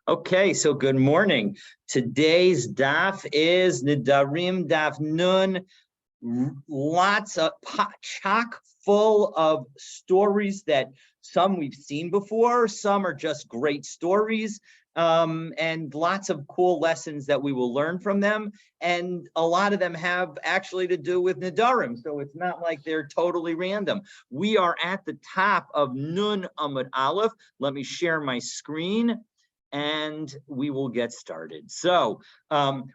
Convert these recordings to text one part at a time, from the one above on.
Okay, so good morning. Today's daf is Nedarim daf nun. Lots of chock full of stories that some we've seen before, some are just great stories, and lots of cool lessons that we will learn from them. And a lot of them have actually to do with Nedarim, so it's not like they're totally random. We are at the top of Nun Amud Aleph. Let me share my screen and we will get started. So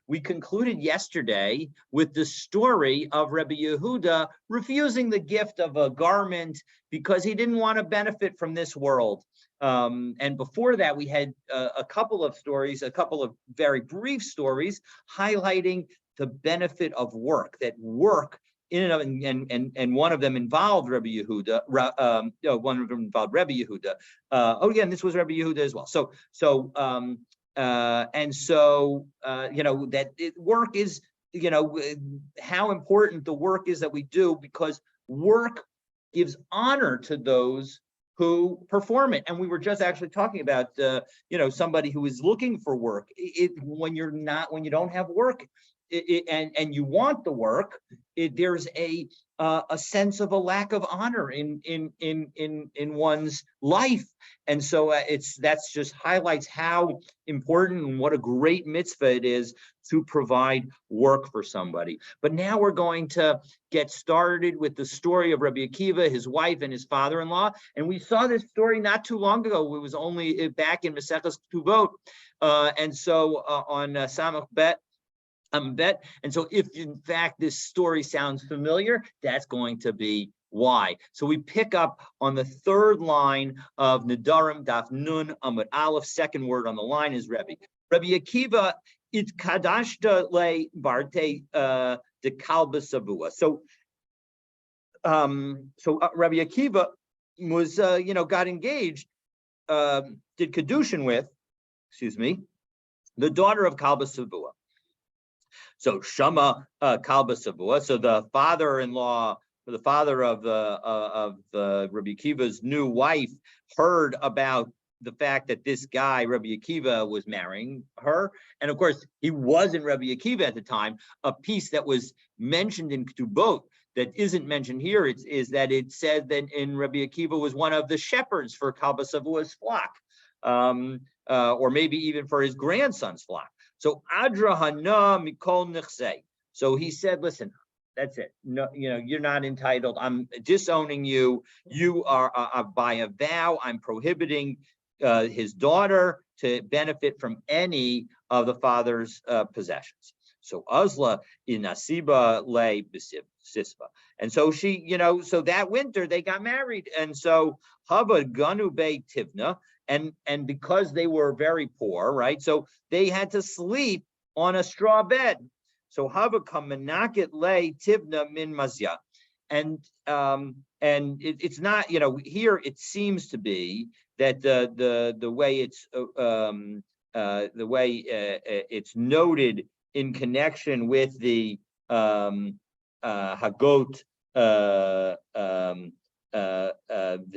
we concluded yesterday with the story of Rabbi Yehuda refusing the gift of a garment because he didn't want to benefit from this world. And before that, we had a couple of stories, a couple of very brief stories highlighting the benefit of work, that work in and one of them involved Rabbi Yehuda. One of them involved Rabbi Yehuda. And this was Rabbi Yehuda as well. Work is, how important the work is that we do, because work gives honor to those who perform it. And we were just actually talking about, somebody who is looking for work. When you don't have work, and you want the work, there's a sense of a lack of honor in one's life, and so that's just highlights how important and what a great mitzvah it is to provide work for somebody. But now we're going to get started with the story of Rabbi Akiva, his wife, and his father-in-law. And we saw this story not too long ago. It was only back in Maseches Ketubot, on Samach Bet. And so if in fact this story sounds familiar, that's going to be why. So we pick up on the third line of Nedarim Daf Nun Amud Aleph. Second word on the line is Rebbe. Rabbi Akiva it kadashta le barte de kalba savua. So Rabbi Akiva was got engaged, did kedushin with, the daughter of Kalba Savua. So Shama Kalba Savua. So the father-in-law, the father of Rabbi Akiva's new wife, heard about the fact that this guy Rabbi Akiva was marrying her, and of course he wasn't Rabbi Akiva at the time. A piece that was mentioned in Ketubot that isn't mentioned here is that it said that Rabbi Akiva was one of the shepherds for Kalba Savua's flock, or maybe even for his grandson's flock. So Adra Hana Mikol Nechse. So he said, listen, that's it. No, you're not entitled. I'm disowning you. You are by a vow, I'm prohibiting his daughter to benefit from any of the father's possessions. So Uzla in Nasiba lay Sisva. And so she, so that winter they got married. And so Hava Ganu Bey Tivna. And because they were very poor, right? So they had to sleep on a straw bed. So Hava Kamenakit lay Tivna min Mazya. And it's not, here it seems to be that the way it's noted in connection with the Hagot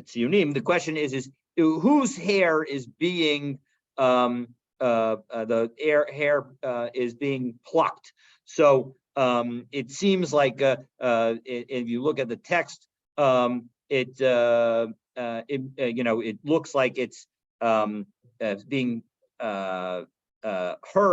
Tzionim, the question is whose hair is being the hair is being plucked. So it seems like if you look at the text, it looks like it's being her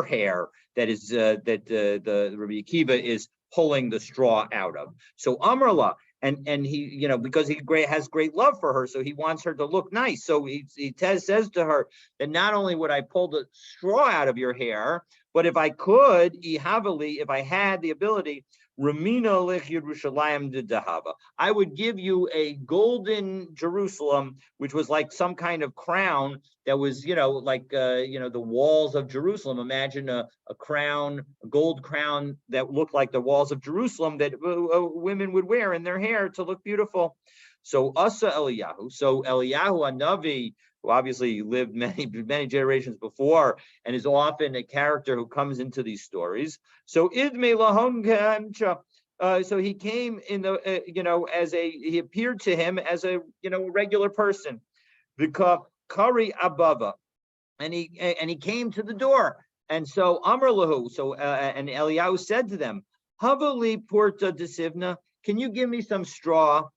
hair that is that the Rabbi Akiva is pulling the straw out of. So Amrla. And he, because he has great love for her, so he wants her to look nice. So he says to her that not only would I pull the straw out of your hair, but if I could, if I had the ability, Ramina lich Yerushalayim de Dahava, I would give you a golden Jerusalem, which was like some kind of crown that was, the walls of Jerusalem. Imagine a crown, a gold crown that looked like the walls of Jerusalem that women would wear in their hair to look beautiful. So Asa Eliyahu, Hanavi, who obviously lived many generations before and is often a character who comes into these stories. So Idme Lahom Kamcha. So he came in he appeared to him as a regular person. Because Kari Abava. and he came to the door. And so Amar lahu, and Eliyahu said to them, Havali porta desivna, can you give me some straw?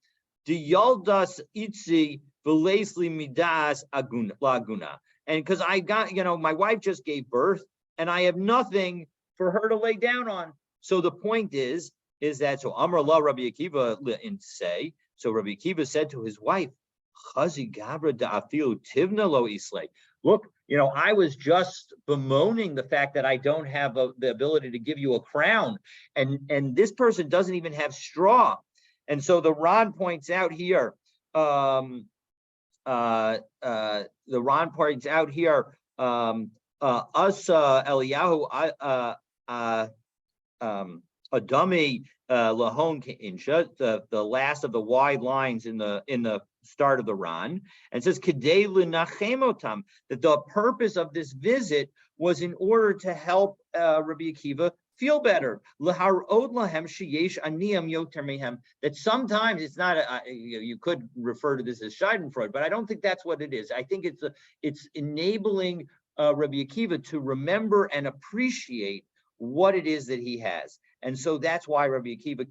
The yaldas itzi velesli midas laguna. And because I got, my wife just gave birth and I have nothing for her to lay down on. So the point is that, so Amar la Rabbi Akiva say, so Rabbi Akiva said to his wife, Chazi Gabra da afilu tivna lo islay. Look, I was just bemoaning the fact that I don't have the ability to give you a crown, and this person doesn't even have straw. And so the Ron points out here, Asa Eliyahu Adami Lahon Insha, the last of the wide lines in the start of the Ran, and says Kedei L'Nachemotam, that the purpose of this visit was in order to help Rabbi Akiva feel better. L'harod lahem sheyesh aniyam yoter mehem, that sometimes it's not you could refer to this as Schadenfreude, but I don't think that's what it is. I think it's enabling Rabbi Akiva to remember and appreciate what it is that he has. And so that's why Rabbi Eliyahu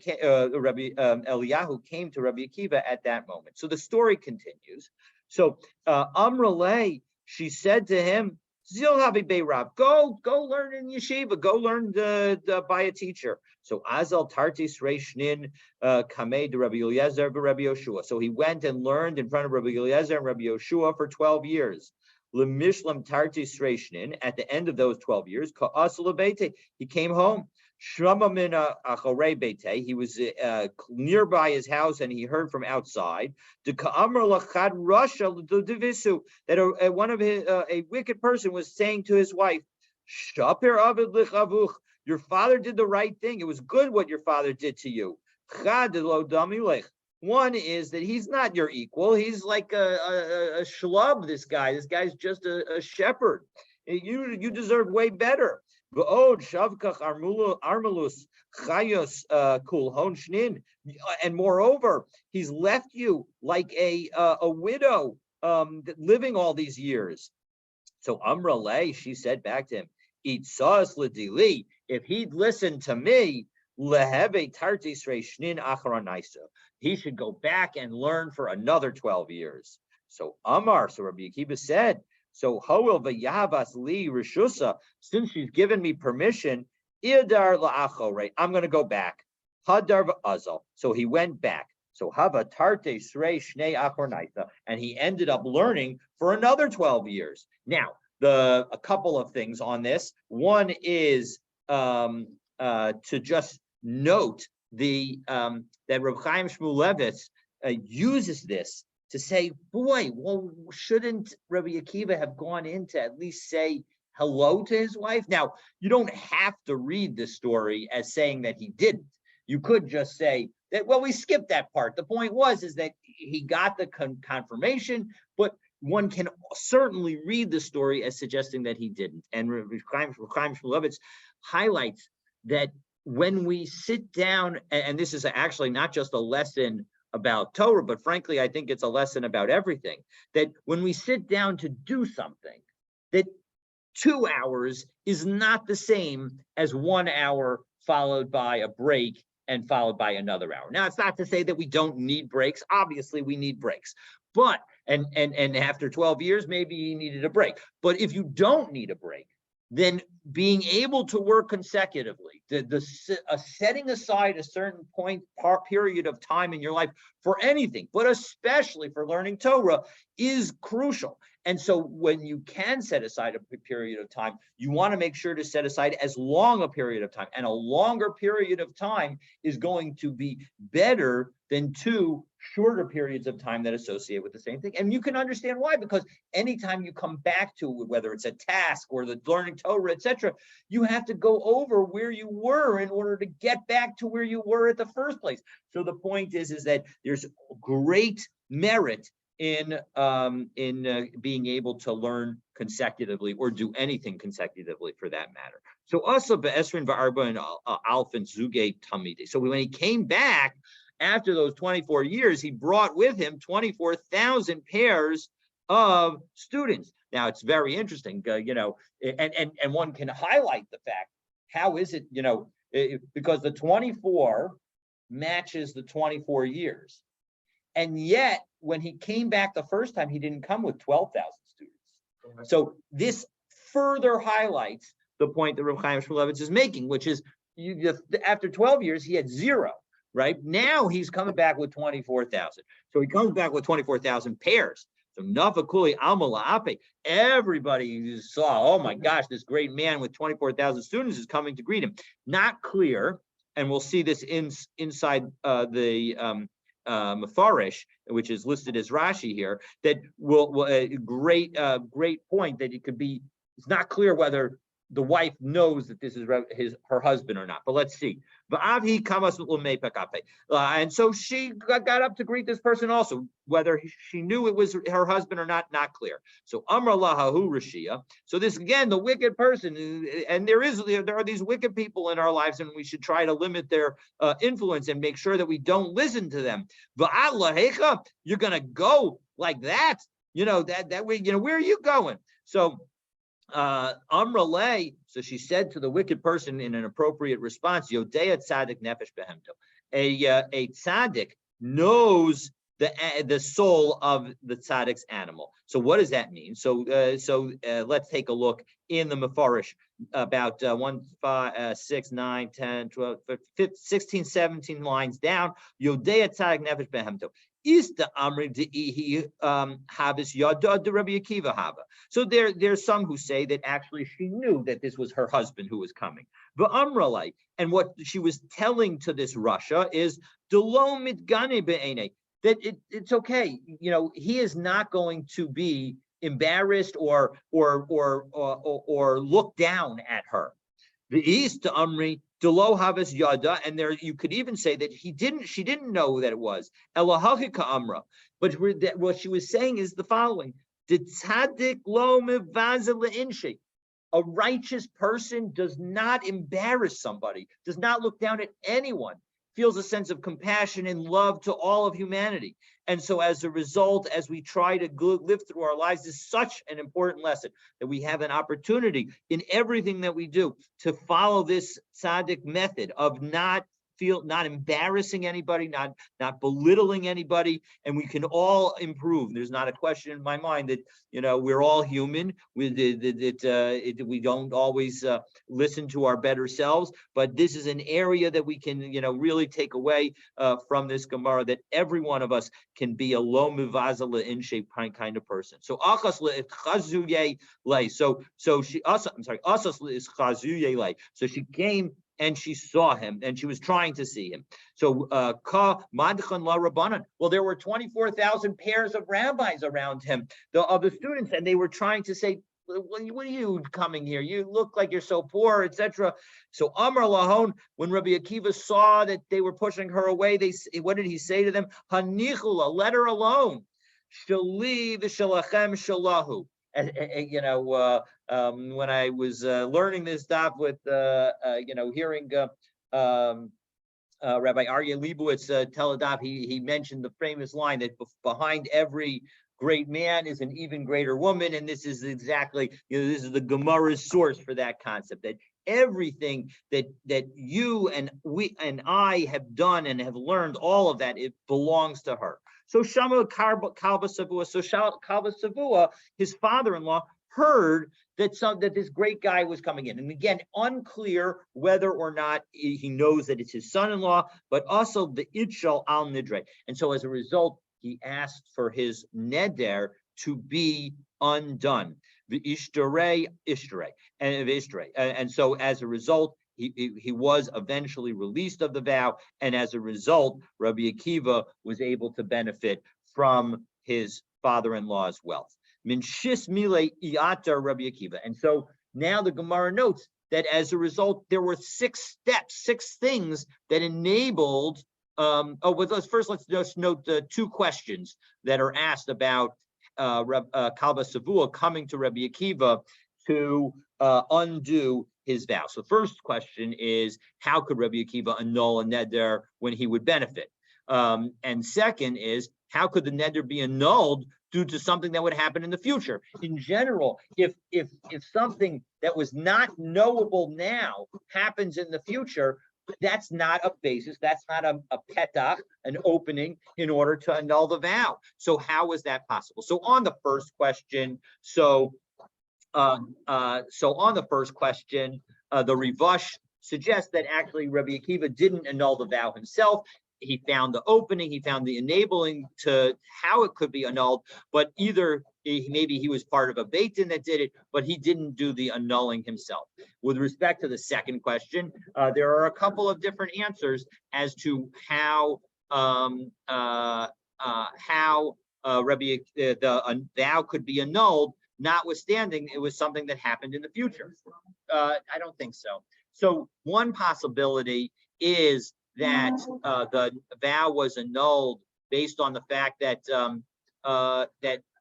came to Rabbi Akiva at that moment. So the story continues. So Amrale, she said to him, Zilhavi Beirab, go learn in yeshiva, go learn by a teacher. So Azal Tartis Reishnin Kameh de Rabbi Eliezer Rabbi Yoshua. So he went and learned in front of Rabbi Eliezer and Rabbi Yoshua for 12 years. Lemishlam Tartis Reishnin, at the end of those 12 years, he came home. Shrama min acharei beitei, he was nearby his house and he heard from outside. The ka'amar lachad rasha l'divisu, that one of his a wicked person was saying to his wife, Shapir avid lichavuch, your father did the right thing. It was good what your father did to you. Chad lo damilech. One is that he's not your equal. He's like a shlub. This guy's just a shepherd. You deserve way better. And moreover, he's left you like a widow living all these years. So Amrale, she said back to him, if he'd listened to me, he should go back and learn for another 12 years. So Rabbi Akiva said, so Hoel v'yavas li rishusa, since she's given me permission, idar la'achore, I'm going to go back. Hadar v'azal, so he went back. So hava tarte srei shnei achornaitha, and he ended up learning for another 12 years. Now, a couple of things on this. One is to just note that Reb Chaim Shmulevitz uses this to say, boy, well, shouldn't Rabbi Akiva have gone in to at least say hello to his wife? Now, you don't have to read the story as saying that he didn't. You could just say that, well, we skipped that part. The point is that he got the confirmation, but one can certainly read the story as suggesting that he didn't. And Rabbi Chaim Shmulevitz highlights that when we sit down, and this is actually not just a lesson about Torah, but frankly, I think it's a lesson about everything, that when we sit down to do something, that 2 hours is not the same as 1 hour followed by a break and followed by another hour. Now, it's not to say that we don't need breaks. Obviously, we need breaks. But, and after 12 years, maybe you needed a break. But if you don't need a break, then being able to work consecutively, setting aside a certain period of time in your life for anything, but especially for learning Torah, is crucial. And so when you can set aside a period of time, you want to make sure to set aside as long a period of time. And a longer period of time is going to be better than 2 shorter periods of time that associate with the same thing. And you can understand why, because anytime you come back to it, whether it's a task or the learning Torah, etc., you have to go over where you were in order to get back to where you were at the first place. So the point is that there's great merit in being able to learn consecutively or do anything consecutively for that matter. So also be'esrin va'arba and alfin zuge tamide. So when he came back after those 24 years, he brought with him 24,000 pairs of students. Now it's very interesting, and one can highlight the fact, how is it, because the 24 matches the 24 years. And yet, when he came back the first time, he didn't come with 12,000 students. So this further highlights the point that Reb Chaim Shmulevitz is making, which is after 12 years, he had zero, right? Now he's coming back with 24,000. So he comes back with 24,000 pairs. So Nafakuli Amala Ape, everybody saw, oh my gosh, this great man with 24,000 students is coming to greet him. Not clear, and we'll see this inside the Mefarish, which is listed as Rashi here, that will a great point that it could be. It's not clear whether the wife knows that this is her husband or not, but let's see. And so she got up to greet this person also. Whether she knew it was her husband or not clear. So Amra Lahahu Rashia. So this again, the wicked person, and there are these wicked people in our lives, and we should try to limit their influence and make sure that we don't listen to them. You're gonna go like that, that way, where are you going? So Amrale, so she said to the wicked person in an appropriate response, Yodea tzaddik nefesh behemto. A tzaddik knows the soul of the tzaddik's animal. So what does that mean? So let's take a look in the Mefarish about 1, 5, 6, 9, 10, 12, 15, 16, 17 lines down. Yodea tzaddik nefesh behemto. Is the Amri de Habis Yada de Rabbi Akiva Haba. So there's some who say that actually she knew that this was her husband who was coming. But Amralai, and what she was telling to this Russia is Delo mitgane be'ene, that it's okay. He is not going to be embarrassed or look down at her. The East to Amri. Delo Havas Yada, and there you could even say that she didn't know that it was Elahachika Amra. But what she was saying is the following: the tzaddik lo mevazel le'inshi. A righteous person does not embarrass somebody, does not look down at anyone, feels a sense of compassion and love to all of humanity. And so as a result, as we try to live through our lives, this is such an important lesson that we have an opportunity in everything that we do to follow this tzaddik method of not embarrassing anybody, not belittling anybody, and we can all improve. There's not a question in my mind that we're all human. We don't always listen to our better selves, but this is an area that we can really take away from this Gemara, that every one of us can be a lo mivazala in shape kind of person. So achas le'chazuye lay. So she asas is chazuye lay. So she came and she saw him, and she was trying to see him. So, ka madchan la rabbanan. Well, there were 24,000 pairs of rabbis around him, the other students, and they were trying to say, "What are you coming here? You look like you're so poor, etc." So, Amar lahon, when Rabbi Akiva saw that they were pushing her away, what did he say to them? Hanichula, let her alone. Shali v'shalachem shalahu. When I was learning this daf with, hearing Rabbi Aryeh Leibowitz tell a daf, he mentioned the famous line that behind every great man is an even greater woman, and this is exactly, this is the Gemara's source for that concept, that everything that you and we and I have done and have learned, all of that, it belongs to her. So Shama Kalba Savua, so Kalba Savua, his father-in-law, heard that this great guy was coming in. And again, unclear whether or not he knows that it's his son-in-law, but also the Itchal al Nidre. And so as a result, he asked for his neder to be undone. The Ishtarei, and so as a result, he was eventually released of the vow, and as a result, Rabbi Akiva was able to benefit from his father-in-law's wealth. Min shis mile iatar Rabbi Akiva. And so now the Gemara notes that as a result, there were 6 steps, 6 things that enabled. Let's just note the 2 questions that are asked about Kalba Savua coming to Rabbi Akiva to undo his vow. So first question is, how could Rabbi Akiva annul a neder when he would benefit? And second is, how could the neder be annulled due to something that would happen in the future. In general, if something that was not knowable now happens in the future, that's not a basis, that's not a petach, an opening in order to annul the vow. So how is that possible? So on the first question, the Rivash suggests that actually Rabbi Akiva didn't annul the vow himself. He found the opening, he found the enabling to how it could be annulled, but either maybe he was part of a Beit Din that did it, but he didn't do the annulling himself. With respect to the second question, there are a couple of different answers as to how the vow could be annulled, notwithstanding it was something that happened in the future. I don't think so. So one possibility is that the vow was annulled based on the fact that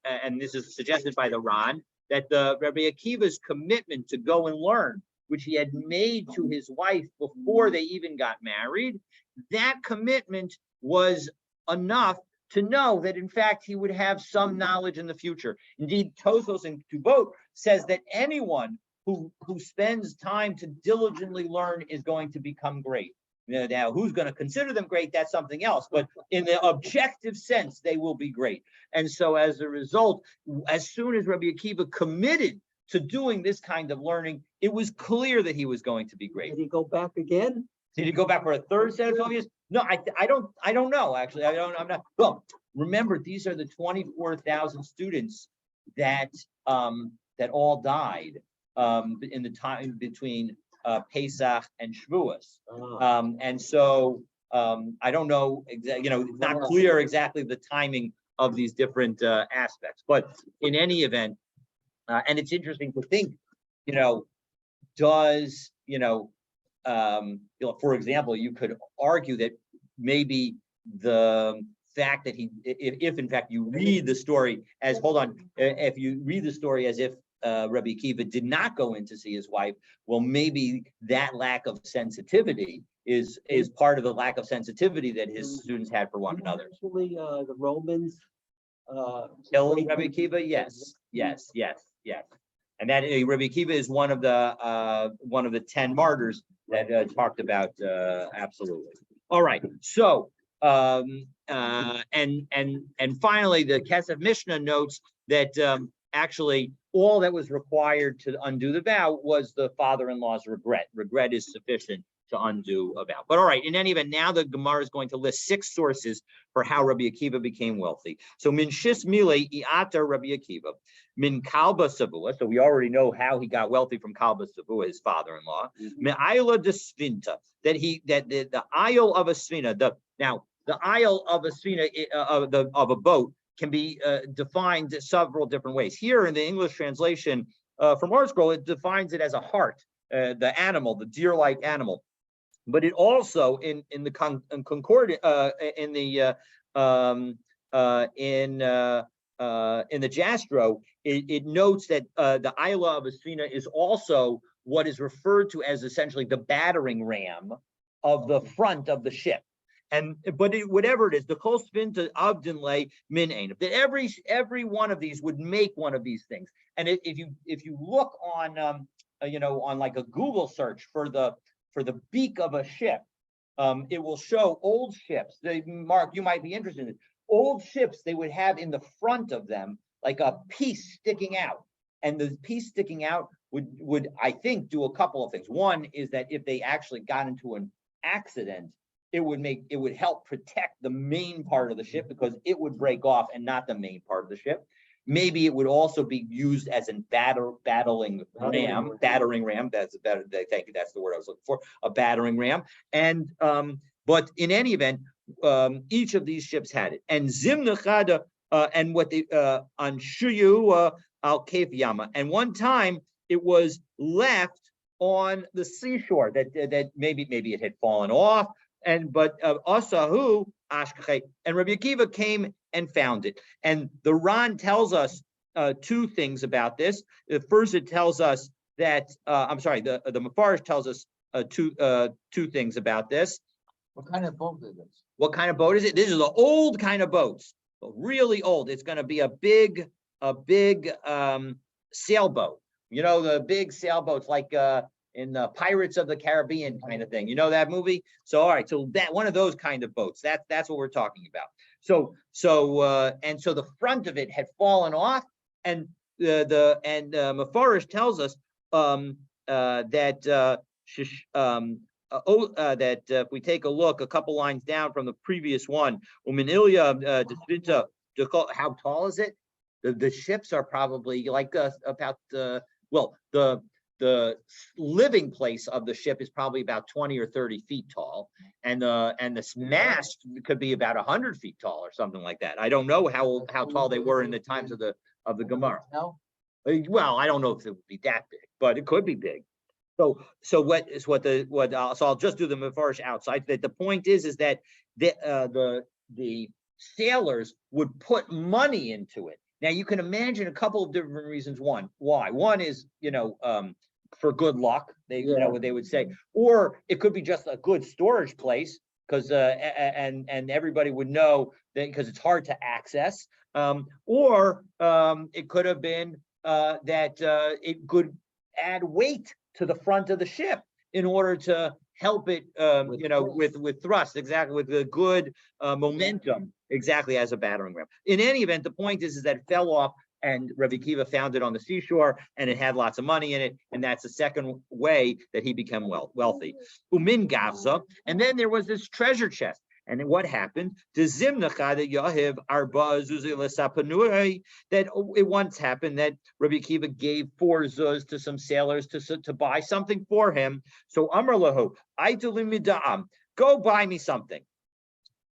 and this is suggested by the Ran, that the Rabbi Akiva's commitment to go and learn, which he had made to his wife before they even got married, that commitment was enough to know that in fact he would have some knowledge in the future. Indeed, Tosfos and Ketubot says that anyone who spends time to diligently learn is going to become great. Now, who's going to consider them great? That's something else. But in the objective sense, they will be great. And so as a result, as soon as Rabbi Akiva committed to doing this kind of learning, it was clear that he was going to be great. Did he go back again? Did he go back for a third set of 12 years? No, I don't know, actually. I'm not. Well, remember, these are the 24,000 students that all died in the time between Pesach and Shavuos. And so I don't know exactly, it's not clear exactly the timing of these different aspects, but in any event, and it's interesting to think, does, for example, you could argue that maybe the fact that if in fact you read the story as, if you read the story as if Rabbi Akiva did not go in to see his wife, well, maybe that lack of sensitivity is part of the lack of sensitivity that his students had for one another. Actually, the Romans killed Rabbi Akiva, yes, and that Rabbi Akiva is one of the 10 martyrs that talked about absolutely. All right, so and finally, the Kesef Mishnah notes that actually all that was required to undo the vow was the father-in-law's regret. Regret is sufficient to undo a vow. But all right, in any event, now the Gemara is going to list 6 sources for how Rabbi Akiva became wealthy. So min shis mile iata Rabbi Akiva, min kalba savua. So we already know how he got wealthy from kalba savua, his father-in-law. Me'ayla de svinta, that the aisle of a svina. The aisle of a svina of a boat can be defined several different ways. Here in the English translation from our scroll, it defines it as a heart, the animal, the deer-like animal. But it also in the Jastro, it notes that the Isla of Asfina is also what is referred to as essentially the battering ram of the front of the ship. But whatever it is, the kol svinta avdinle min ein, that every one of these would make one of these things. And if you look on on like a Google search for the beak of a ship, it will show old ships. Mark, you might be interested in it. Old ships, they would have in the front of them like a piece sticking out, and the piece sticking out would I think do a couple of things. One is that if they actually got into an accident, it would help protect the main part of the ship because it would break off and not the main part of the ship. Maybe it would also be used as a battering ram. That's better. Thank you. That's the word I was looking for. A battering ram. And but in any event, each of these ships had it. And Zimnachada and what they on Shuyu al Kef Yama. And one time it was left on the seashore that maybe it had fallen off. But Asahu Ashkei, and Rabbi Akiva came and found it. And the Ran tells us 2 things about this. First, it tells us that the Mefarish tells us two things about this. What kind of boat is this? What kind of boat is it? This is an old kind of boats. really old. It's going to be a big sailboat. You know, the big sailboats like in Pirates of the Caribbean kind of thing. You know that movie? So all right, so that one of those kind of boats. That's what we're talking about. So the front of it had fallen off, and Mefarish tells us that if we take a look a couple lines down from the previous one, how tall is it? The ships are probably like about the living place of the ship is probably about 20 or 30 feet tall, and this mast could be about 100 feet tall or something like that. I don't know how tall they were in the times of the Gemara. Well, I don't know if it would be that big, but it could be big. So I'll just do the Mefarish outside. That the point is that the sailers would put money into it. Now you can imagine a couple of different reasons. Why? One is for good luck. They what they would say, or it could be just a good storage place because and everybody would know that because it's hard to access. Or it could have been that it could add weight to the front of the ship in order to help it, with thrust, exactly, with the good momentum, exactly as a battering ram. In any event, the point is that it fell off, and Rabbi Akiva found it on the seashore, and it had lots of money in it, and that's the second way that he became wealthy. Umin Gavza, and then there was this treasure chest. And then what happened? That it once happened that Rabbi Akiva gave 4 zuz to some sailors to buy something for him. So Amar lahu, go buy me something.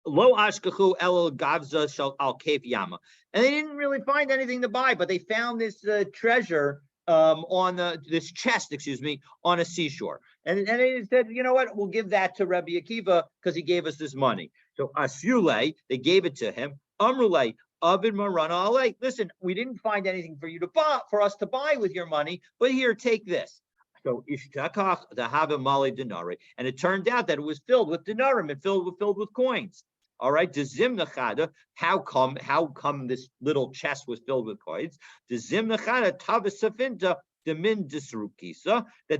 Lo ashkachu el gavza shel al kef yama, and they didn't really find anything to buy, but they found this treasure on this chest, on a seashore, and they said, you know what, we'll give that to Rabbi Akiva because he gave us this money. So Asyule, they gave it to him. Amrule, Abid Marana Ale. Listen, we didn't find anything for you to buy, for us to buy with your money, but here, take this. So Ishtakach the Hava Mali Dinari, and it turned out that it was filled with dinarim, and filled with coins. All right, how come this little chest was filled with coins? That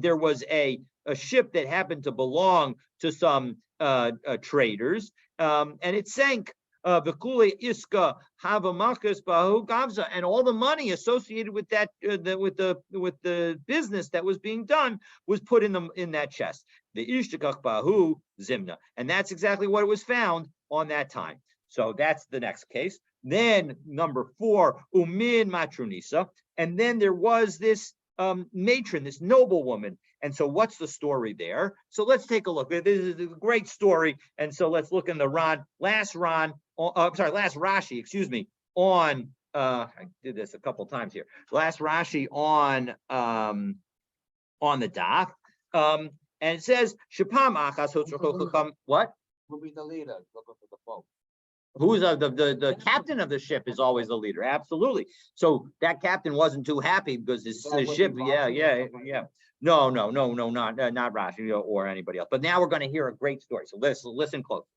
there was a ship that happened to belong to some traders, and it sank. And all the money associated with that, with the business that was being done, was put in that chest. The Ishtakach Bahu Zimna, and that's exactly what it was found on that time. So that's the next case. Then number 4, Umin Matronisa, and then there was this matron, this noblewoman. And so what's the story there? So let's take a look. This is a great story. And so let's look in the last Rashi, on I did this a couple times here. Last Rashi on the daf. And it says, Shapam achas what? Who be the leader? Looking for the boat. Who's the captain of the ship is always the leader. Absolutely. So that captain wasn't too happy because his ship. No, not Rashi or anybody else. But now we're going to hear a great story. So listen closely.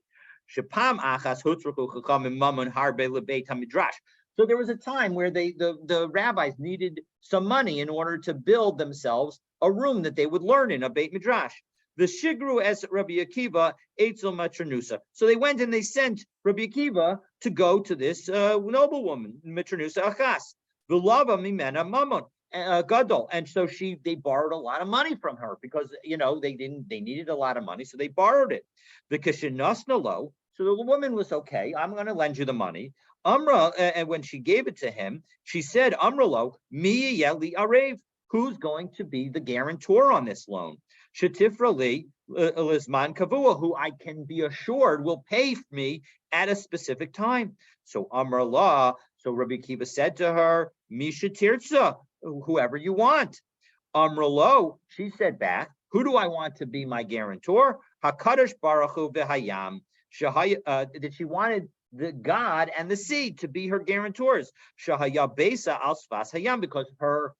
Shapam achas hutzruchu chacham mammon harbe lebeit hamidrash. So there was a time where the rabbis needed some money in order to build themselves a room that they would learn in, a Beit Midrash. The Shigru as Rabbi Akiva Eitzel Matronusa. So they went and they sent Rabbi Akiva to go to this noblewoman, Matronusa Achas. V'lava mimena mamon gadol. And so they borrowed a lot of money from her because they needed a lot of money, so they borrowed it. The Kishinasnalo. So the woman was okay. I'm going to lend you the money. Amra, and when she gave it to him, she said, Amralo, mi yeli arev. Who's going to be the guarantor on this loan? Shatifrali Elizman Kavua, who I can be assured will pay for me at a specific time. So Amr Allah, so Rabbi Akiva said to her, Misha Tirza, whoever you want. Amr Allah, she said back, who do I want to be my guarantor? HaKadosh Baruch Hu v'Hayam. That she wanted the God and the sea to be her guarantors. Shahaya Besa al Sfas Hayam, because her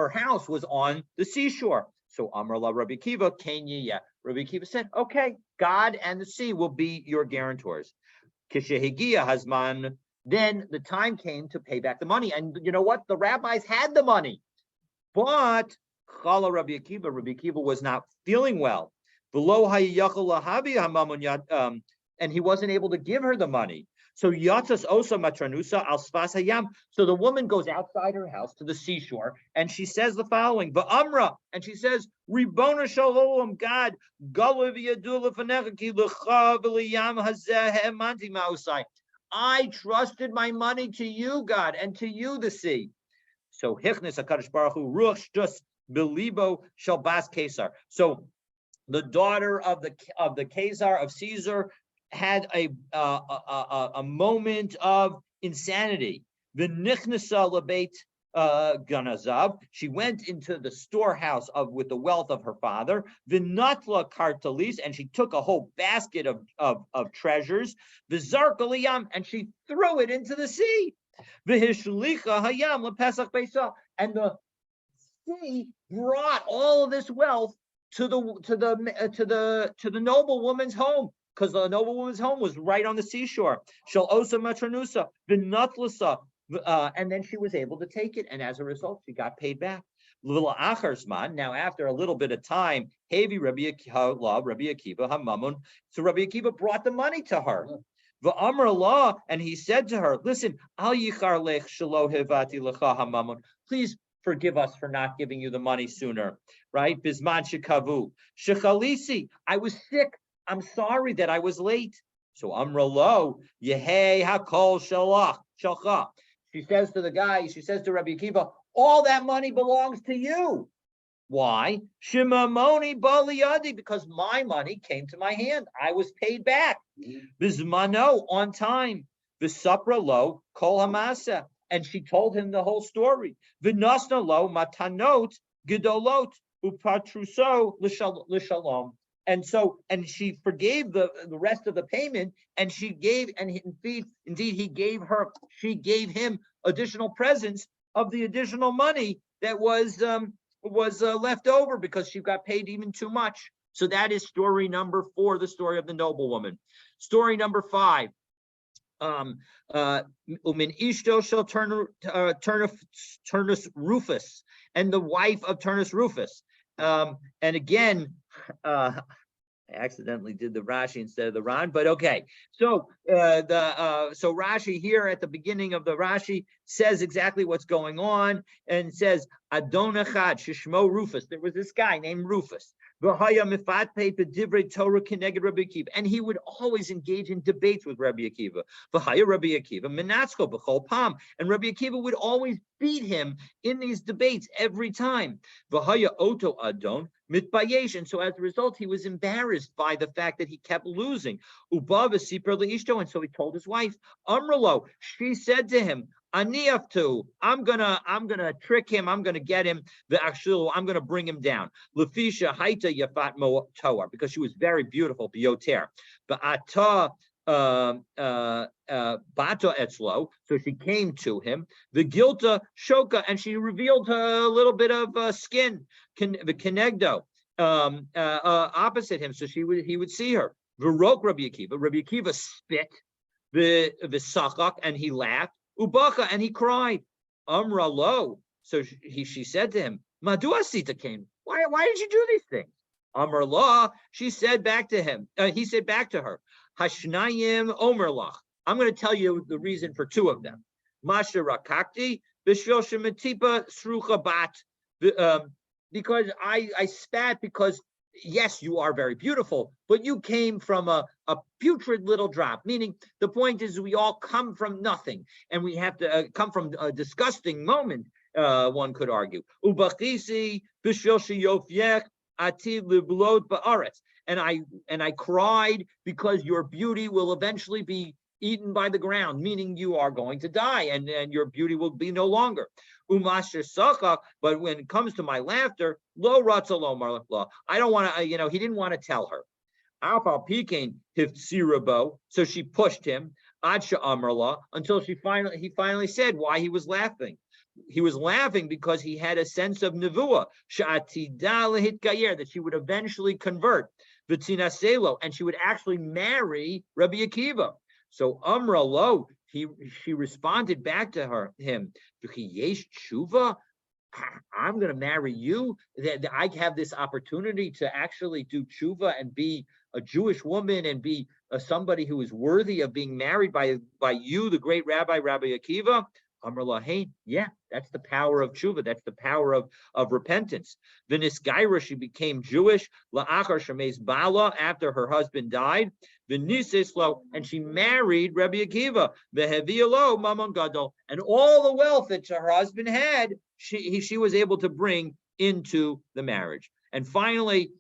house was on the seashore. So Amrullah Rabbi Akiva, Kenya. Rabbi Akiva said, okay, God and the sea will be your guarantors. Kishehigia Hazman then the time came to pay back the money. And you know what? The rabbis had the money, but Chala Rabbi Akiva was not feeling well. And he wasn't able to give her the money. So Yatzas Osa Matranusa al Sfas Hayam. So the woman goes outside her house to the seashore and she says the following, Va'amra, and she says, Ribona Shalom, God, I trusted my money to you, God, and to you, the sea. So Hichnis HaKadosh Baruch Hu Ruach Shtus Belibo Shalbas Kesar. So the daughter of the Kesar, of Caesar, had a moment of insanity. The Nichnasa Labeit Ganazav. She went into the storehouse with the wealth of her father. The Natla Kartalis, and she took a whole basket of treasures. The Zarkaliyam, and she threw it into the sea. The Hishlicha Hayam LePesach Beisa, and the sea brought all of this wealth to the noblewoman's home, because the noblewoman's home was right on the seashore. Shal Osa Matranusa, Vinatlasa, and then she was able to take it, and as a result, she got paid back. Little Acharsman. Now, after a little bit of time, Hevi Rabbi Akiva Hamamun. So Rabbi Akiva brought the money to her. V'amar Allah, and he said to her, "Listen, al yichar lech shelo hevati lecha hamamun. Please forgive us for not giving you the money sooner, right? Bisman shekavu shechalisi. I was sick. I'm sorry that I was late." So Amra lo yehei hakol shalcha. She says to the guy, she says to Rabbi Akiva, all that money belongs to you. Why? Shimamoni baliyadi, because my money came to my hand. I was paid back. Bismano, on time. Visapra lo kol hamasa. And she told him the whole story. Vinasna lo matanot gedolot upatruso l'shalom. And she forgave the rest of the payment, and she gave, and indeed he gave her, she gave him additional presents of the additional money that was left over because she got paid even too much. So that is story number 4, the story of the noblewoman. Story number 5. Umin Ishto shall Turnus Rufus, and the wife of Turnus Rufus. And again, I accidentally did the Rashi instead of the Ran, but okay. So so Rashi here at the beginning of the Rashi says exactly what's going on, and says Adonachad Shishmo Rufus. There was this guy named Rufus. And he would always engage in debates with Rabbi Akiva. And Rabbi Akiva would always beat him in these debates every time. And so as a result, he was embarrassed by the fact that he kept losing. And so he told his wife, Amrlo, she said to him, I'm gonna trick him. I'm gonna get him. I'm gonna bring him down. Lefisha haita yafat toar, because she was very beautiful. Bioter, but ata bata etzlo. So she came to him. The gilta shoka, and she revealed a little bit of skin. The kenegdo opposite him, so he would see her. V'rok Rabbi Akiva. Rabbi Akiva spit. The sakak, and he laughed. Ubaka, and he cried. Amra lo. So she said to him, Madu asita came. Why did you do these things? Amra lo. She said back to him. He said back to her, Hashnayim Omer lach. I'm going to tell you the reason for 2 of them. Masha rakakti b'shvil shematipa srucha bat. Because I spat because, yes, you are very beautiful, but you came from a putrid little drop. Meaning, the point is, we all come from nothing, and we have to come from a disgusting moment. One could argue. Ubachisi b'shvil sheyofyech ativ liblot ba'aretz. And I cried because your beauty will eventually be eaten by the ground, meaning you are going to die, and your beauty will be no longer. Umasher sakak, but when it comes to my laughter, lo ratzalom lo. I don't want to, he didn't want to tell her. Alpha Pekin hiftsirabo, so she pushed him, adsha amarla, until he finally said why he was laughing. He was laughing because he had a sense of nevuah, that she would eventually convert, and she would actually marry Rabbi Akiva. So Amra lo she responded back to him, I'm going to marry you. That I have this opportunity to actually do tshuva and be a Jewish woman and be somebody who is worthy of being married by you, the great Rabbi Akiva. Amar lahein, yeah, that's the power of tshuva. That's the power of repentance. V'nisgaira, she became Jewish. La'achar shemeis bala, after her husband died. V'nisislo, and she married Rabbi Akiva. V'hevialo mamon gadol, and all the wealth that her husband had, she was able to bring into the marriage. And finally,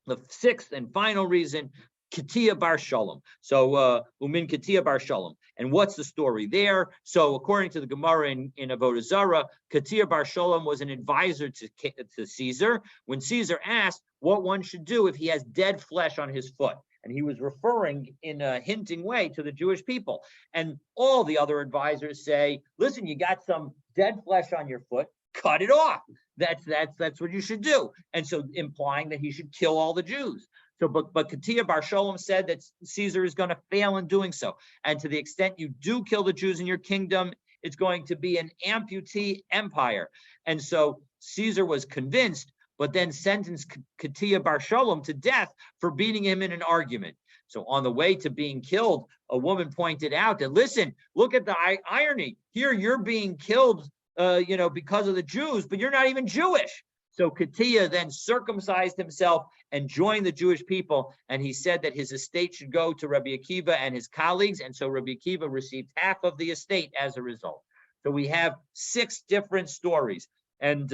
the sixth and final reason, Katia Bar Shalom. So Umin Katia Bar Shalom. And what's the story there? So according to the Gemara in Avodah Zarah, Katia Bar Shalom was an advisor to Caesar when Caesar asked what one should do if he has dead flesh on his foot. And he was referring in a hinting way to the Jewish people. And all the other advisors say, listen, you got some dead flesh on your foot, cut it off. That's what you should do. And so implying that he should kill all the Jews. So, but Katia Bar Shalom said that Caesar is going to fail in doing so. And to the extent you do kill the Jews in your kingdom, it's going to be an amputee empire. And so Caesar was convinced, but then sentenced Katia Bar Shalom to death for beating him in an argument. So on the way to being killed, a woman pointed out that, listen, look at the irony. Here you're being killed because of the Jews, but you're not even Jewish. So Katia then circumcised himself and joined the Jewish people. And he said that his estate should go to Rabbi Akiva and his colleagues. And so Rabbi Akiva received half of the estate as a result. So we have 6 different stories. And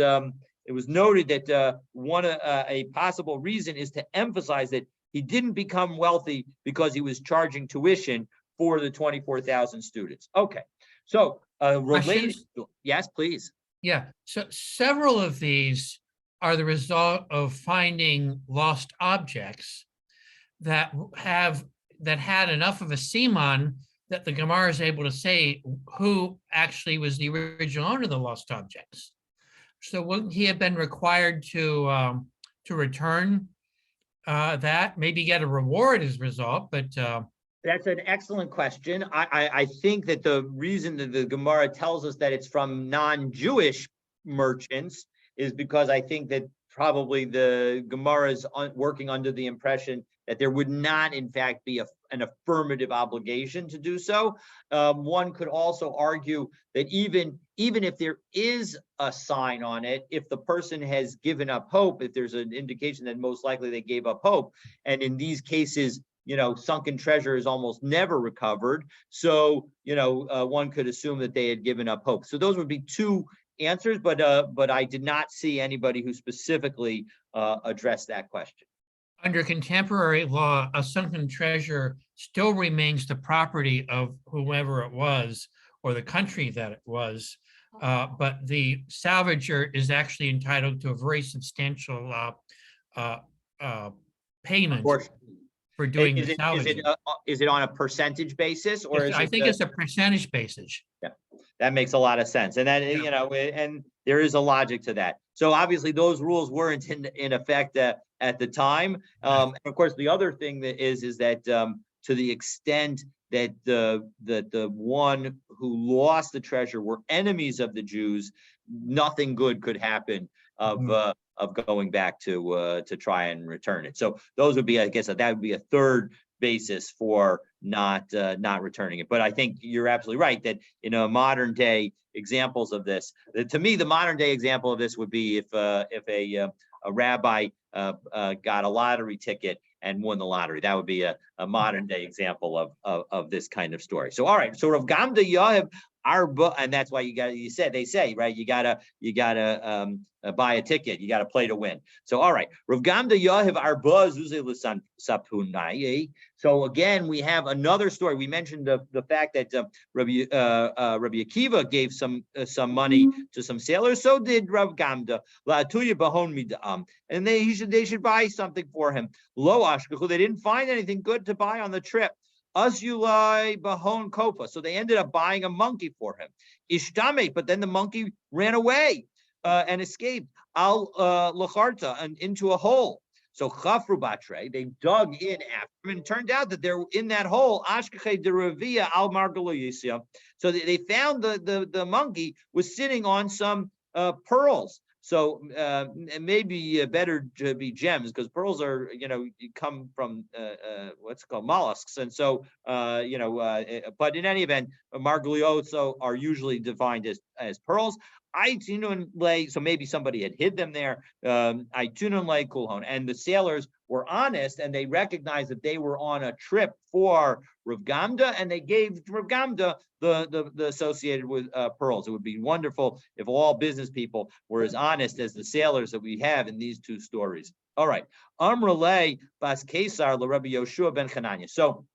it was noted that a possible reason is to emphasize that he didn't become wealthy because he was charging tuition for the 24,000 students. Okay. So related, yes, please. Yeah. So several of these are the result of finding lost objects that had enough of a siman that the Gemara is able to say who actually was the original owner of the lost objects. So wouldn't he have been required to return that, maybe get a reward as a result? But that's an excellent question. I think that the reason that the Gemara tells us that it's from non-Jewish merchants is because I think that probably the Gemara is working under the impression that there would not, in fact, be an affirmative obligation to do so. One could also argue that even if there is a sign on it, if the person has given up hope, if there's an indication that most likely they gave up hope, and in these cases, sunken treasure is almost never recovered. So, one could assume that they had given up hope. So those would be 2 answers, but I did not see anybody who specifically addressed that question. Under contemporary law, a sunken treasure still remains the property of whoever it was or the country that it was, but the salvager is actually entitled to a very substantial payment for doing the salvaging. Is it on a percentage basis, or I think it's a percentage basis. Yeah, that makes a lot of sense, and that and there is a logic to that. So obviously, those rules weren't in effect at the time. And of course, the other thing that is that to the extent that the one who lost the treasure were enemies of the Jews, nothing good could happen of going back to try and return it. So those would be, I guess, that would be a third basis for not returning it. But I think you're absolutely right that in a modern day examples of this, to me, the modern day example of this would be if a rabbi got a lottery ticket and won the lottery. That would be a modern day example of this kind of story. So all right, so Rav Gamda Yahav Arba, and that's why they say, right, you gotta buy a ticket, you gotta play to win. So all right, Rav Gamda Yahav Arba Zuze L'San Sapunai. So again, we have another story. We mentioned the fact that Rabbi Akiva gave some money to some sailors. So did Rav Gamda. La'atuya Bahon Mid'am, and they should buy something for him. Lo Ashkachu, they didn't find anything good to buy on the trip. Azulai Bahon Kofa. So they ended up buying a monkey for him. Ishtame, but then the monkey ran away and escaped. Al Lacharta, and into a hole. So chafru batre, they dug in after him, and it turned out that they're in that hole. Ashkeche deravia al margaloyisia. So they found the monkey was sitting on some pearls. So maybe better to be gems, because pearls are, you come from what's called mollusks, and so but in any event, marglioso are usually defined as pearls. So maybe somebody had hid them there. Kulhon, and the sailors were honest, and they recognized that they were on a trip for Rav Gamda, and they gave Rav Gamda the associated with pearls. It would be wonderful if all business people were as honest as the sailors that we have in these two stories. All right, Amrale bas Kesar Rabbi Yoshua ben Chananya. So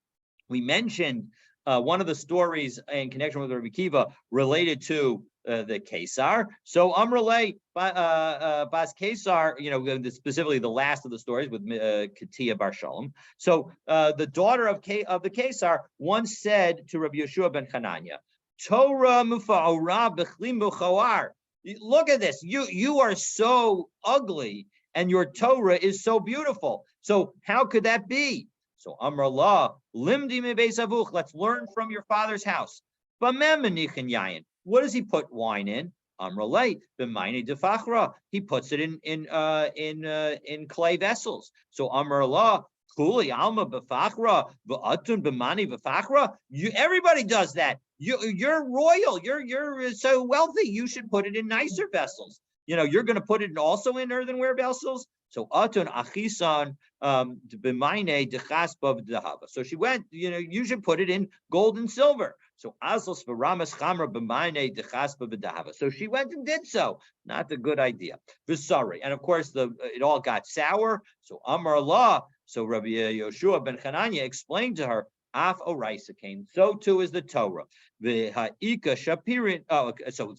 we mentioned one of the stories in connection with Rabbi Kiva related to the Kesar. So Amrale bas Kesar, specifically the last of the stories with Katia Bar Shalom. So the daughter of the Kesar once said to Rabbi Yeshua ben Chananya, Torah mufa'ora b'chlim muchawar. Look at this. You are so ugly, and your Torah is so beautiful. So how could that be? So Amar Allah, limdi me beis avuch. Let's learn from your father's house. What does he put wine in? Amar Allah, b'mayne defachra. He puts it in clay vessels. So Amar Allah, kuli alma b'fachra v'atun b'mani v'fachra. Everybody does that. You're royal. You're so wealthy. You should put it in nicer vessels. You're going to put it also in earthenware vessels. So atun achisan b'mayne dechaspa v'dahava. So she went. You should put it in gold and silver. So aslos v'ramas chamra b'mayne dechaspa v'dahava. So she went and did so. Not a good idea. V'sari, and of course it all got sour. So Amar Allah. So Rabbi Yoshua ben Chananya explained to her, Af oraisa came. So too is the Torah. The ha'ika shapirin. Oh, so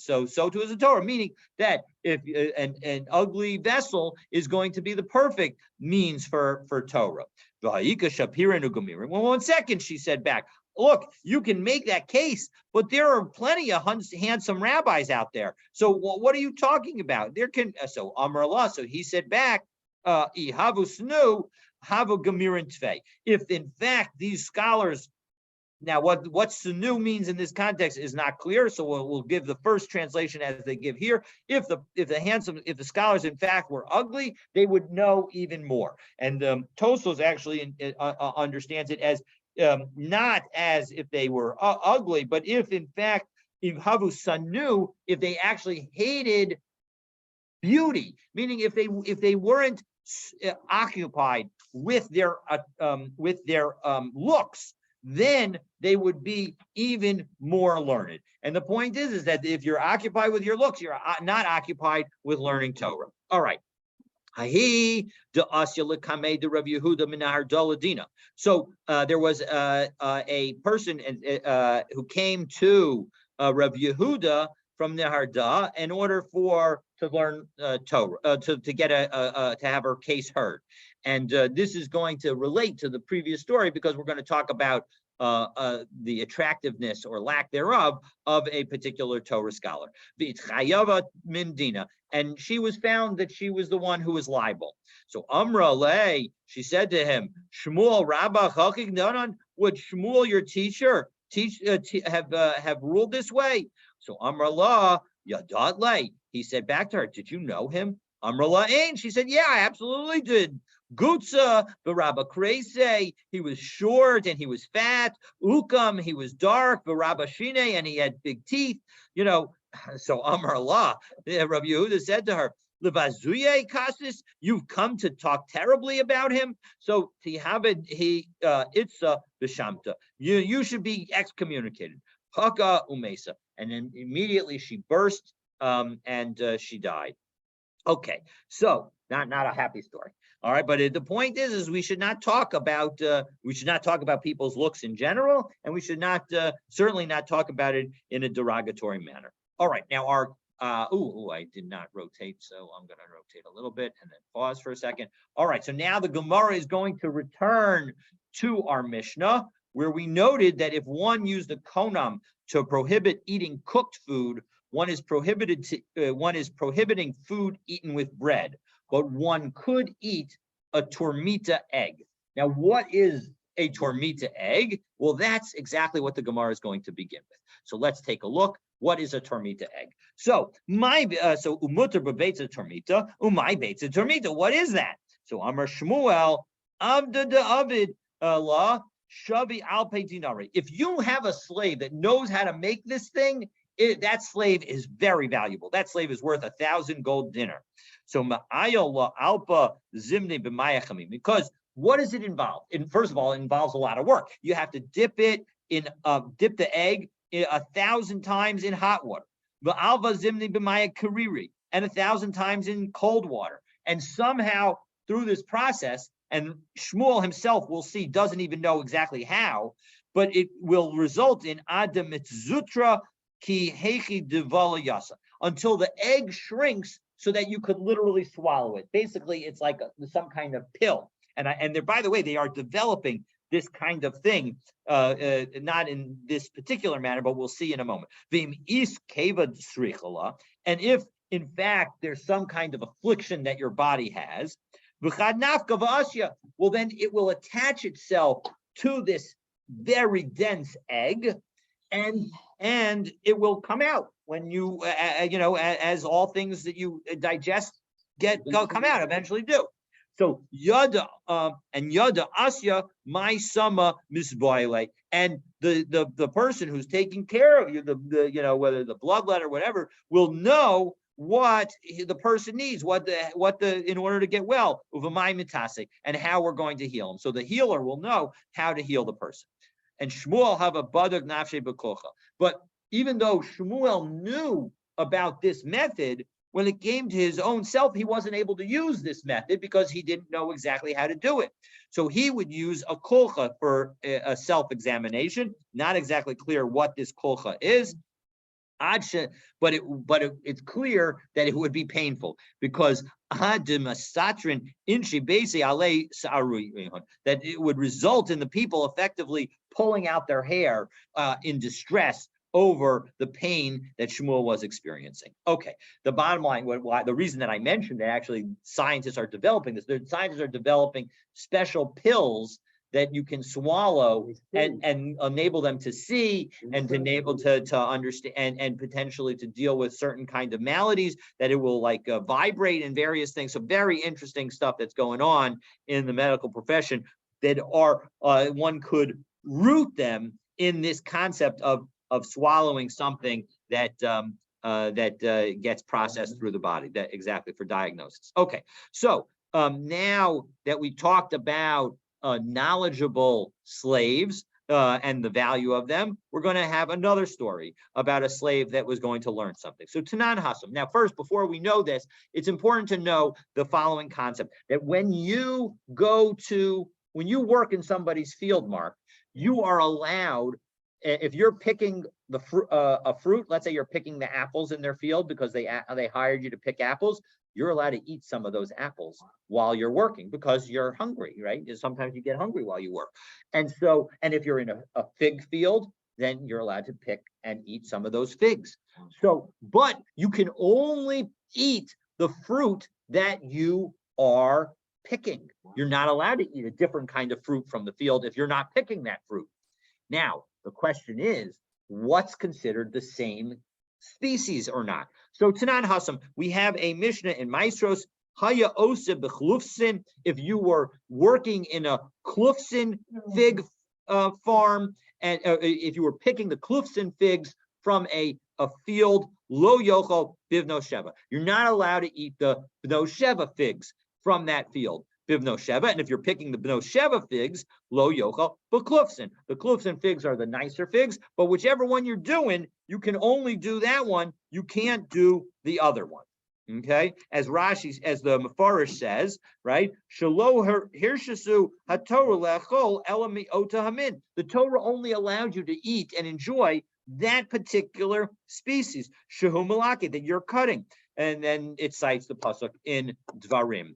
too is the Torah, meaning that if an ugly vessel is going to be the perfect means for Torah. The ha'ika shapirin ugumirin. Well, 1 second, she said back. Look, you can make that case, but there are plenty of handsome rabbis out there. So what are you talking about? So Amar Allah. So he said back, Ihavu snu. If in fact these scholars, now what sunu means in this context is not clear, so we'll give the first translation as they give here. If the scholars in fact were ugly, they would know even more. And Tosfos actually understands it as not as if they were ugly, but if in fact havu sanu, if they actually hated beauty, meaning if they weren't occupied with their looks, then they would be even more learned. And the point is that if you're occupied with your looks, you're not occupied with learning Torah. All right. So there was a person who came to Rav Yehuda from Neharda in order to learn Torah, to get to have her case heard. And this is going to relate to the previous story, because we're going to talk about the attractiveness or lack thereof of a particular Torah scholar. And she was found that she was the one who was liable. So Amra Le, she said to him, Shmuel Rabba Chachik Nanan, would Shmuel your teacher have ruled this way? So Amra La Yadat Le, he said back to her, did you know him? Amra La Ain, she said, yeah, I absolutely did. Gutza, Barabba Krese, he was short and he was fat. Ukam, he was dark. Barabba Shine, and he had big teeth. So Amar Allah, Rabbi Yehuda said to her, Levazuye Kasis, you've come to talk terribly about him. So Itza Bishamta, you should be excommunicated. Haka Umesa. And then immediately she burst and she died. Okay, so not a happy story. All right, but the point is we should not talk about people's looks in general, and we should not certainly not talk about it in a derogatory manner. All right, now our I did not rotate, so I'm going to rotate a little bit and then pause for a second. All right, so now the Gemara is going to return to our Mishnah, where we noted that if one used a konam to prohibit eating cooked food, one is prohibiting food eaten with bread, but one could eat a tormita egg. Now, what is a tormita egg? Well, that's exactly what the Gemara is going to begin with. So let's take a look. What is a tormita egg? So umuter bebeitza tormita, umay beitza tormita. What is that? So Amar Shmuel, Avda de Avid la shavi alpei dinari. If you have a slave that knows how to make this thing, that slave is very valuable. That slave is worth 1,000 gold dinar. So ma'ayol la alpa zimne b'mayachamim. Because what does it involve? First of all, it involves a lot of work. You have to dip the egg 1,000 times in hot water, v'alva zimni b'maya kariri, and 1,000 times in cold water. And somehow through this process, and Shmuel himself, we'll see, doesn't even know exactly how, but it will result in adam mitzutra ki hechi devala yasa, until the egg shrinks so that you could literally swallow it. Basically, it's like some kind of pill. And they're, by the way, they are developing this kind of thing, not in this particular manner, but we'll see in a moment. And if, in fact, there's some kind of affliction that your body has, well, then it will attach itself to this very dense egg, and it will come out when you, as all things that you digest come out, eventually do. So yada and yada asya my sama misboile, and the person who's taking care of you, whether the bloodlet or whatever, will know what the person needs, in order to get well, uvamai mitase, and how we're going to heal him. So the healer will know how to heal the person. And Shmuel have a badag nafshe bekocha. But even though Shmuel knew about this method, when it came to his own self, he wasn't able to use this method because he didn't know exactly how to do it. So he would use a kolcha for a self-examination. Not exactly clear what this kolcha is, but it's clear that it would be painful because that it would result in the people effectively pulling out their hair in distress over the pain that Shmuel was experiencing. Okay, the bottom line, the reason that I mentioned that actually scientists are developing this, the scientists are developing special pills that you can swallow and enable them to see and to enable to understand and potentially to deal with certain kind of maladies, that it will vibrate and various things. So very interesting stuff that's going on in the medical profession that are one could root them in this concept of swallowing something that gets processed through the body, that exactly for diagnosis. Okay, so now that we talked about knowledgeable slaves and the value of them, we're going to have another story about a slave that was going to learn something. So Tanan Hasam. Now, first, before we know this, it's important to know the following concept: that when you work in somebody's field, Mark, you are allowed, if you're picking a fruit, let's say you're picking the apples in their field because they hired you to pick apples, you're allowed to eat some of those apples while you're working because you're hungry, right? Sometimes you get hungry while you work. And if you're in a fig field, then you're allowed to pick and eat some of those figs. But you can only eat the fruit that you are picking. You're not allowed to eat a different kind of fruit from the field if you're not picking that fruit. Now, the question is, what's considered the same species or not? So Tanan Hasam, we have a Mishnah in Maestros, Haya Ose Bechlufsin, if you were working in a Klufsin fig farm, and if you were picking the Klufsin figs from a field, Lo Yochel Bivno Sheva. You're not allowed to eat the Bno Sheva figs from that field. Bivno Sheva, and if you're picking the Bno Sheva figs, Lo Yochel Beklufsin. The Klufsin figs are the nicer figs, but whichever one you're doing, you can only do that one. You can't do the other one. Okay, as Rashi, as the Mefarish says, right? Shelo hirshasu haTorah lechol elami otahamin. The Torah only allowed you to eat and enjoy that particular species, shehu malaki, that you're cutting, and then it cites the pasuk in Dvarim.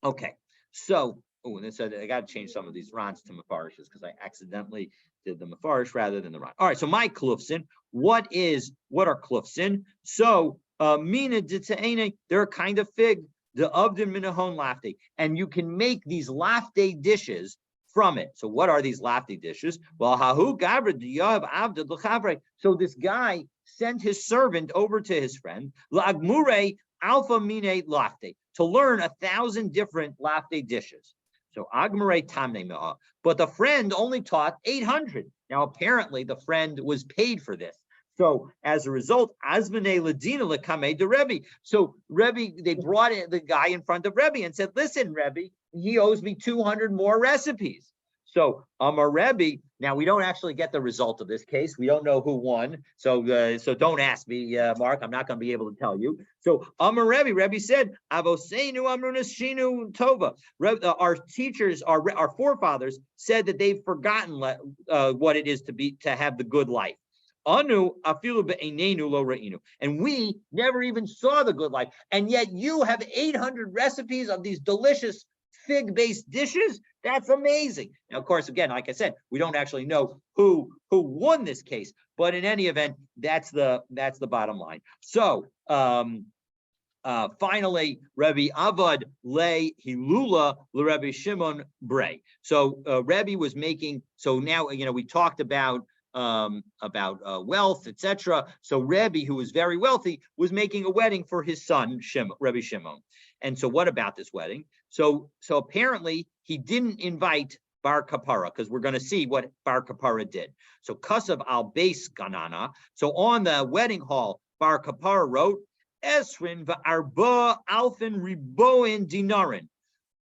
Okay. So, and so I got to change some of these Rans to Mefarishes because I accidentally did the Mefarish rather than the Ran. All right, so my Klufsin, what are Klufsin? So, Mina Dita'ene, they're a kind of fig. the Avdin Minahon Lafte, and you can make these Lafte dishes from it. So what are these Lafte dishes? Well, Hahu Gabra Diyav Avdid L'Chavre. So this guy sent his servant over to his friend, La'agmure Alpha Mine Lafte, to learn 1,000 different Lafte dishes. So Agmure Tamne Me'ah. But the friend only taught 800. Now, apparently, the friend was paid for this. So as a result, Azmane Ladina Lakame de Rebbe. So Rebbe, they brought in the guy in front of Rebbe and said, listen, Rebbe, he owes me 200 more recipes. So Amar Rebbe, now we don't actually get the result of this case. We don't know who won. So so don't ask me, Mark, I'm not going to be able to tell you. So Amar Rebbe said, Avoseinu Amrunas Shinu Tova. Our teachers, our forefathers said that they've forgotten what it is to have the good life. Anu afilu be'einenu lo ra'inu, and we never even saw the good life, and yet you have 800 recipes of these delicious fig-based dishes. That's amazing. Now, of course, again, like I said, we don't actually know who won this case, but in any event, that's the bottom line. So finally, Rabbi Avad le Hilula le Rabbi Shimon Bray. So Rabbi was making. So now we talked about wealth, etc. So Rebbe, who was very wealthy, was making a wedding for his son, Rebbe Shimon. And so what about this wedding? So apparently he didn't invite Bar Kapara, because we're going to see what Bar Kapara did. So Kasav al Beis Ganana. So on the wedding hall, Bar Kapara wrote, Esrin va'arba alfin riboin dinarin,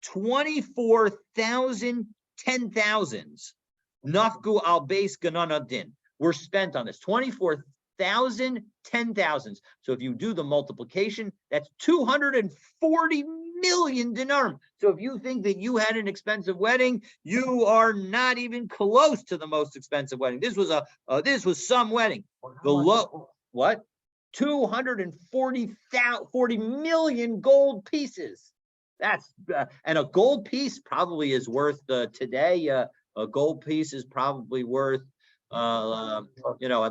24,000 10,000s. Nafku al Beis Ganana din were spent on this. 24,000 10,000s. So if you do the multiplication, that's 240 million dinarim. So if you think that you had an expensive wedding, you are not even close to the most expensive wedding. This was some wedding. What? 240 million gold pieces. That's and a gold piece probably is worth today. A gold piece is probably worth, at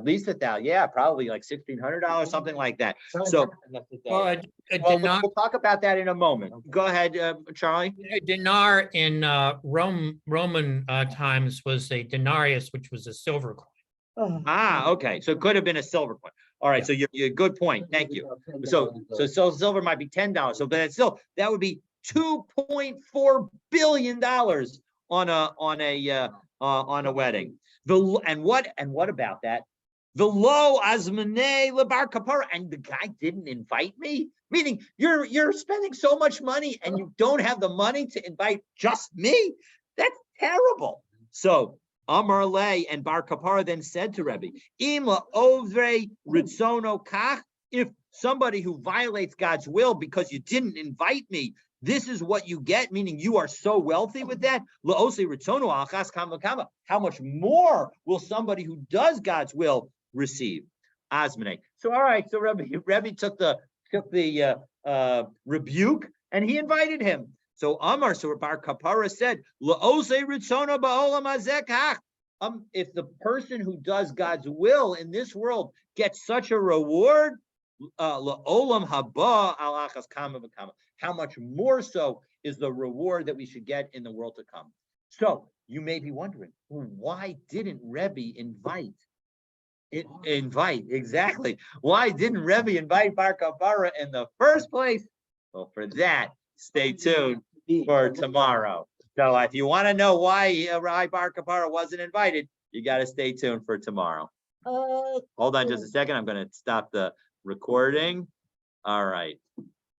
least $1,000. Yeah, probably like $1,600, something like that. So, Well, a we'll dinar, talk about that in a moment. Go ahead, Charlie. a dinar in Roman times was a denarius, which was a silver coin. Okay. So it could have been a silver coin. All right. So you're good point. Thank you. So silver might be $10. So, but it's still, that would be $2.4 billion on a wedding. And what about that? The low azmane lebar kapara, and the guy didn't invite me. Meaning you're spending so much money and you don't have the money to invite just me. That's terrible. So Amar Le and Bar Kapara then said to Rebbe, Ima ovre ritzono kach. If somebody who violates God's will because you didn't invite me, this is what you get, meaning you are so wealthy with that. How much more will somebody who does God's will receive? Azmane. So all right, so Rebbe took the rebuke and he invited him. So Amar, so Bar Kapara said, if the person who does God's will in this world gets such a reward, how much more so is the reward that we should get in the world to come? So you may be wondering, why didn't Rebbe invite? Exactly. Why didn't Rebbe invite Bar Kapara in the first place? Well, for that, stay tuned for tomorrow. So if you want to know why Bar Kapara wasn't invited, you got to stay tuned for tomorrow. Hold on just a second. I'm going to stop the recording. All right.